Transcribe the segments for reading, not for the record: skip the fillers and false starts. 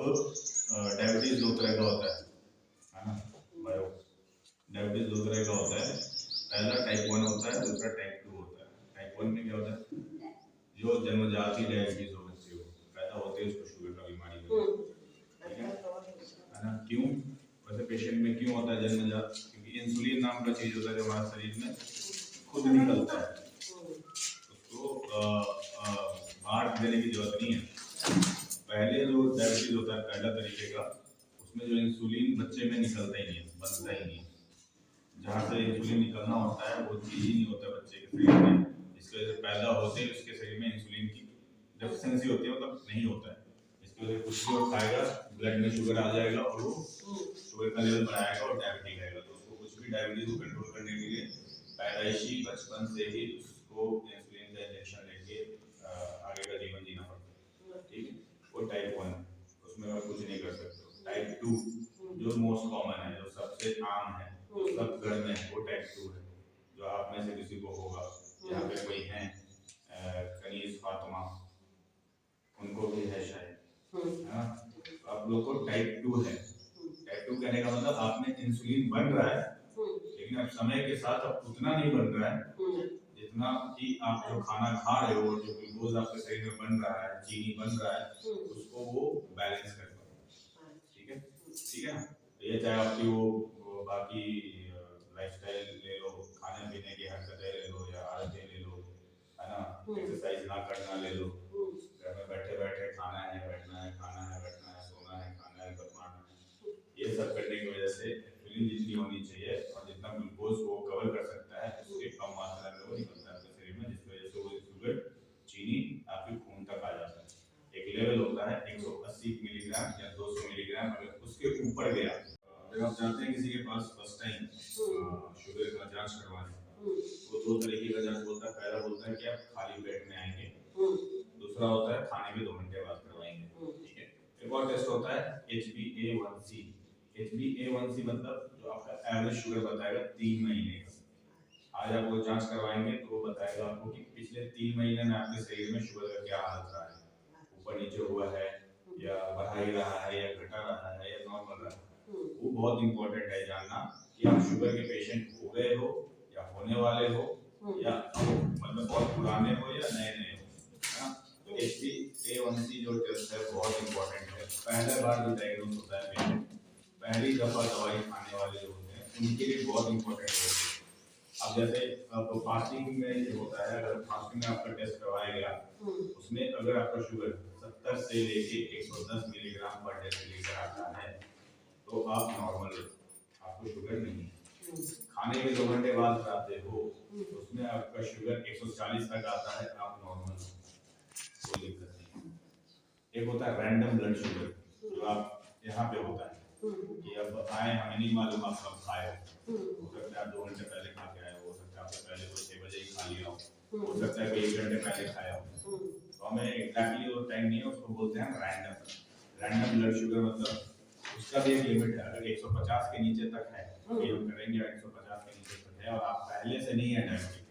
Diabetes दो तरह का होता है ना भाई? डायबिटीज दो तरह का होता है। पहला टाइप 1 होता है, दूसरा टाइप 2 होता है। टाइप 1 में क्या होता है? जो जन्मजात ही डायबिटीज हो बच्चे को, पैदा होते ही उसको शुगर का बीमारी हो, ठीक है ना? क्यों? वैसे पेशेंट में क्यों होता है जन्मजात? क्योंकि इंसुलिन नाम का चीज होता है जो हमारे शरीर में खुद निकलता है, उसको बांट देने की जरूरत नहीं है। पहले जो डायबिटीज होता है पहला तरीके का, उसमें जो इंसुलिन बच्चे में निकलता ही नहीं है, बनता ही नहीं है। जहाँ से इंसुलिन निकलना होता है वो चीज ही नहीं होता बच्चे के शरीर में, जिसकी वजह से पैदा होते ही उसके शरीर में इंसुलिन की डेफिशिएंसी होती है, मतलब नहीं होता है। इसकी वजह से कुछ भी वो खाएगा, ब्लड में शुगर आ जाएगा और वो शुगर का लेवल बढ़ाएगा और डायबिटीज आएगा। तो उसको कुछ भी डायबिटीज को कंट्रोल करने के लिए पैदाइशी बचपन से ही उसको इंसुलिन का इंजेक्शन लेके आगे का जीवन जीना पड़ता है, ठीक है? वो टाइप 1, उसमें आप कुछ नहीं कर सकते। टाइप 2 जो मोस्ट कॉमन है, जो सबसे आम है, सब घर में है, वो टाइप 2 है, जो आप में से किसी को होगा। यहाँ पे कोई है कनीज फातिमा, उनको भी है शायद, है ना? तो आप लोग को टाइप 2 है। टाइप 2 कहने का मतलब आप में इंसुलिन बन रहा है, लेकिन अब समय के साथ अब उतना नहीं बन रहा है जितना कि आप जो खाना खा रहे हो, जो ग्लूकोज आपके शरीर में बन रहा है, चीनी बन रहा है, उसको वो बैलेंस कर पाए, ठीक है? ठीक है ना? तो ये चाहे आपकी वो बाकी लाइफस्टाइल ले लो, खाने पीने की हरकतें ले लो या आदतें ले लो, है ना? एक्सरसाइज ना करना ले लो, घर में बैठे बैठे खाना है बैठना है, खाना है बैठना है, सोना है खाना है बदमाना है, ये सब करने की वजह से इंसुलिन जितनी होनी चाहिए और जितना ग्लूकोज वो कवर कर सकता है उसके कम मात्रा में वो निकलता है आपके शरीर में, जिसकी वजह से वो शुगर चीनी आपके खून तक आ जाता है। एक लेवल होता है 180 मिलीग्राम या 200 मिलीग्राम, अगर उसके ऊपर गया, जब आप जाते हैं किसी के पास फर्स्ट टाइम शुगर का जांच करवाने, तो दो तरीके का जांच बोलता है। पहला बोलता है कि आप खाली पेट में आएंगे, दूसरा होता है खाने के 2 घंटे बाद करवाएंगे, ठीक है? एक और टेस्ट होता है HbA1c। HbA1c मतलब जो आपका एवरेज शुगर बताएगा 3 महीने का। आज आप वो जांच करवाएंगे तो वो बताएगा आपको कि पिछले 3 महीने में आपके शरीर में शुगर का क्या हालत रहा है, ऊपर नीचे हुआ है या बढ़ा ही रहा है या घटा रहा है या नॉर्मल रहा है। वो बहुत इंपॉर्टेंट है जानना कि आप शुगर के पेशेंट हो गए हो या होने वाले हो या मतलब बहुत पुराने हो या नए नए हो, है ना? तो HbA1c जो टेस्ट है बहुत इंपॉर्टेंट है। पहले बार जो डायग्नोस होता है पेशेंट, पहली दफा दवाई खाने वाले जो होते हैं उनके लिए बहुत इंपॉर्टेंट है। अब जैसे तो फास्टिंग में ये होता है, अगर फास्टिंग में आपका टेस्ट करवाया गया, उसमें अगर आपका शुगर 70 से लेके 110 मिलीग्राम पर डेसीलीटर आता है तो आप नॉर्मल हो, आपको शुगर नहीं है। खाने के 2 घंटे बाद खाते हो, उसमें आपका शुगर 140 तक आता है, आप नॉर्मल हो, कोई दिक्कत नहीं है। एक होता है रैंडम ब्लड शुगर, जो आप यहाँ पे होता है कि अब आए, हमें नहीं मालूम आप कब खाए हो सकता है आप 2 घंटे पहले खा के आए हो सकता है आपसे पहले कोई 6 बजे ही खा लिया हो सकता है कोई 1 घंटे पहले खाया हो, तो हमें एग्जैक्टली वो टाइम नहीं है, उसको बोलते हैं रैंडम ब्लड शुगर। मतलब उसका भी एक लिमिट है, अगर 150 के नीचे तक है, अभी हम करेंगे 150 के नीचे तक है और आप पहले से नहीं है डायबिटिक,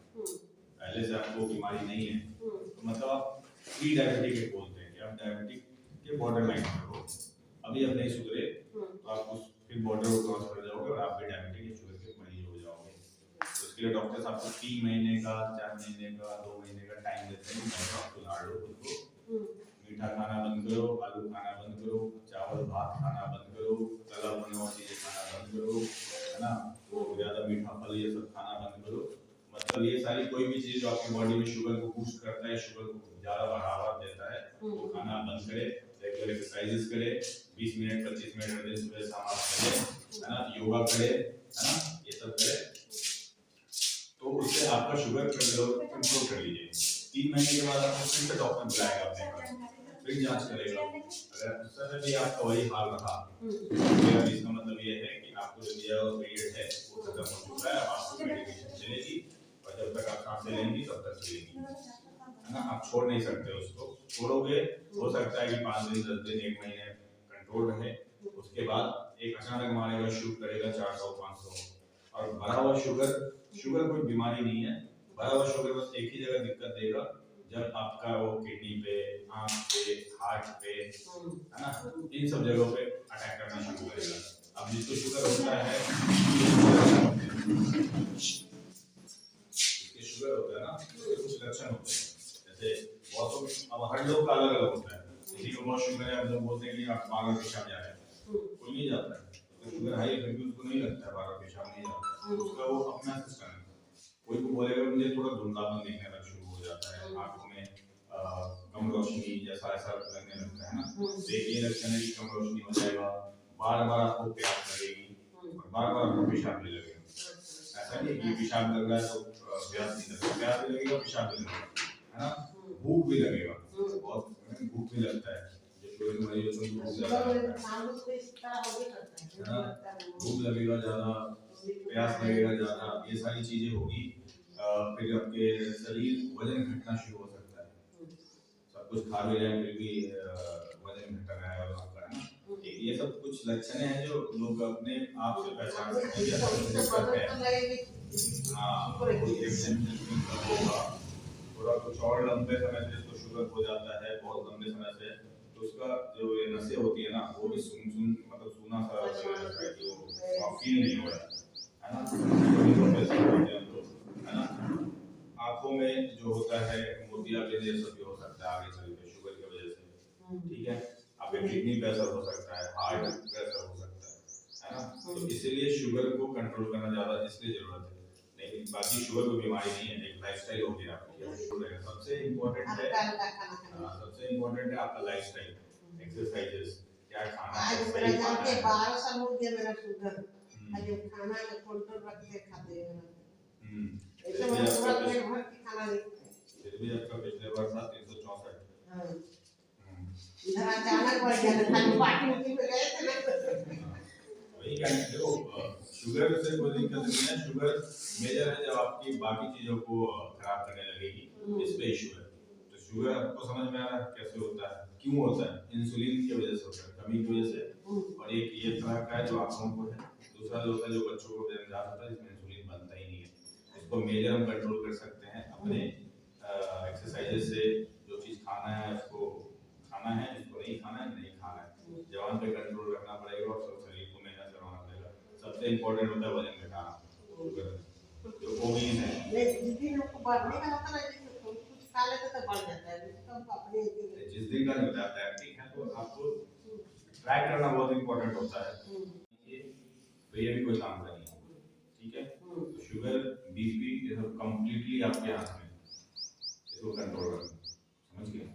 पहले से आपको बीमारी नहीं है, तो मतलब आप प्री डायबिटिक बोलते हैं कि आप डायबिटिक के बॉर्डर लाइन पर हो, अभी आप नहीं सुधरे तो आप उस फिर बॉर्डर को क्रॉस कर जाओगे और आप भी डायबिटिक या शुगर के मरीज हो जाओगे। तो उसके लिए डॉक्टर्स आपको 3 महीने का, 4 महीने का, 2 महीने का टाइम देते हैं कि आप सुधार लो खुद को, मीठा खाना बंद करो, आलू खाना बंद करो, चावल भात खाना बंद करो, तला भुना हुआ चीजें खाना बंद करो, है ना? वो ज्यादा मीठा फल ये सब खाना बंद करो। मतलब ये सारी कोई भी चीज जो आपकी बॉडी में शुगर को बूस्ट करता है, शुगर को ज्यादा बढ़ावा देता है, वो खाना बंद करे, रेगुलर एक्सरसाइजेस करे, 20 मिनट 25 मिनट हर दिन सुबह शाम आप करें, है ना? योगा करे, है ना? ये सब करे, तो उससे आपका शुगर कंट्रोल कर लीजिए। 3 महीने के बाद आपको फिर से डॉक्टर बुलाएगा अपने पास, फिर जांच करेगा। अगर उस समय भी आपका वही हाल रहा, मेरा इसका मतलब ये है कि आपको जो दिया हुआ पीरियड है वो खत्म हो चुका है, अब आपको मेडिकेशन चलेगी और जब तक आप सांसें लेंगी तब तक चलेगी, है ना? आप छोड़ नहीं सकते उसको, छोड़ोगे हो सकता है कि 5 दिन 10 दिन 1 महीने कंट्रोल रहे, उसके बाद एक अचानक मारेगा, शूट करेगा 400 500। और बढ़ा हुआ शुगर कोई बीमारी नहीं है, बढ़ा हुआ शुगर बस एक ही जगह दिक्कत देगा, जब आपका वो किडनी पे, आंख पे, हार्ट पे, है ना, इन सब जगहों पे अटैक करना शुरू करेगा। अब जिसको शुगर होता है, जिसके शुगर होता है ना, उसके कुछ लक्षण होते हैं। जैसे बहुत, अब हर लोग का अलग अलग होता है। किसी को बहुत शुगर है, हम लोग बोलते हैं कि आप बार बार पेशाब जा रहे हैं, कोई नहीं जाता है। तो शुगर हाई है फिर भी उसको नहीं लगता है, बार बार पेशाब नहीं जाता है, उसका वो अपना सिस्टम है। कोई को बोलेगा मुझे थोड़ा धुंधलापन दिखने लग शुरू हो जाता है, आंखों में कम रोशनी जैसा ऐसा लगने लगता है ना, तो एक ये लक्षण है कि कम रोशनी हो जाएगा, बार बार आपको प्यास लगेगी और बार बार आपको पेशाब भी लगेगा। ऐसा नहीं कि पेशाब लग रहा है तो प्यास नहीं लगेगा, प्यास भी लगेगा, पेशाब भी लगेगा, है ना, भूख भी लगेगा, बहुत भूख भी लगता है। जो शुगर के मरीज होते हैं भूख ज्यादा लगता है ना, भूख लगेगा ज्यादा, प्यास लगेगा ज्यादा, ये सारी चीजें होगी। फिर आपके शरीर वजन घटना शुरू हो सकता है, सब कुछ खा भी रहे हैं फिर भी वजन घट रहा है और आपका, है ना। ये सब कुछ लक्षण हैं जो लोग अपने आप से पहचान सकते हैं कि ऐसा कुछ दिक्कत है। हाँ, थोड़ा कुछ और लंबे समय से इसको शुगर हो जाता है, बहुत लंबे समय से, तो उसका जो ये नसें होती है ना, वो भी सुन सुन मतलब सूना सा लगने लगता है कि वो फील नहीं हो रहा है ना, है ना। आंखों में जो होता है मोतियाबिंद ये सब भी हो सकता है आगे चल के शुगर की वजह से, ठीक है। आपके किडनी प्रेशर हो सकता है, हार्ट प्रेशर हो सकता है ना। तो इसीलिए शुगर को कंट्रोल करना ज्यादा इसलिए जरूरत है, लेकिन बाकी शुगर कोई बीमारी नहीं है, एक लाइफस्टाइल हो गया आपकी। सबसे इम्पोर्टेंट है, सबसे इम्पोर्टेंट है आपका लाइफस्टाइल, एक्सरसाइजेस, क्या खाना है, सही खाना है। 12 साल हो गया मेरा शुगर, जो खाना का कंट्रोल रखते खाते हैं, ऐसे मैं पूरा पेट भर के खाना नहीं खाते। फिर भी आपका पिछले बार था 364। इधर अचानक बढ़ गया था, खाली पार्टी में गए थे ना। वही कहने देखो, शुगर से कोई दिक्कत नहीं है, शुगर मेजर है जब आपकी बाकी चीजों को खराब करने लगेगी, इस पे इशू है। तो शुगर आपको समझ में आ रहा है कैसे होता है, क्यों होता है, इंसुलिन की वजह से होता है, कमी की वजह से। और एक ये तरह का है जो आप लोगों को है, दूसरा जो होता है जो बच्चों को जन्मजात होता है जिसमें इंसुलिन बनता ही नहीं है। इसको मेजर हम कंट्रोल कर सकते हैं अपने एक्सरसाइजेस से, जो चीज खाना है उसको खाना है, जिसको नहीं खाना है नहीं खाना है, जवान पे कंट्रोल रखना पड़ेगा और सब शरीर को मेहनत करवाना पड़ेगा। सबसे इम्पोर्टेंट होता है वजन घटाना, शुगर जो ओबीज है। जिस दिन हमको बढ़ने का होता है ना, कुछ खा लेते तो बढ़ जाता है, तो हम अपने जिस दिन का नहीं होता है, ठीक है, तो आपको ट्रैक करना बहुत इम्पोर्टेंट होता है, तो ये भी कोई काम का नहीं है, ठीक है। तो शुगर बीपी ये सब कंप्लीटली आपके हाथ में, इसको कंट्रोल करना, समझ गए।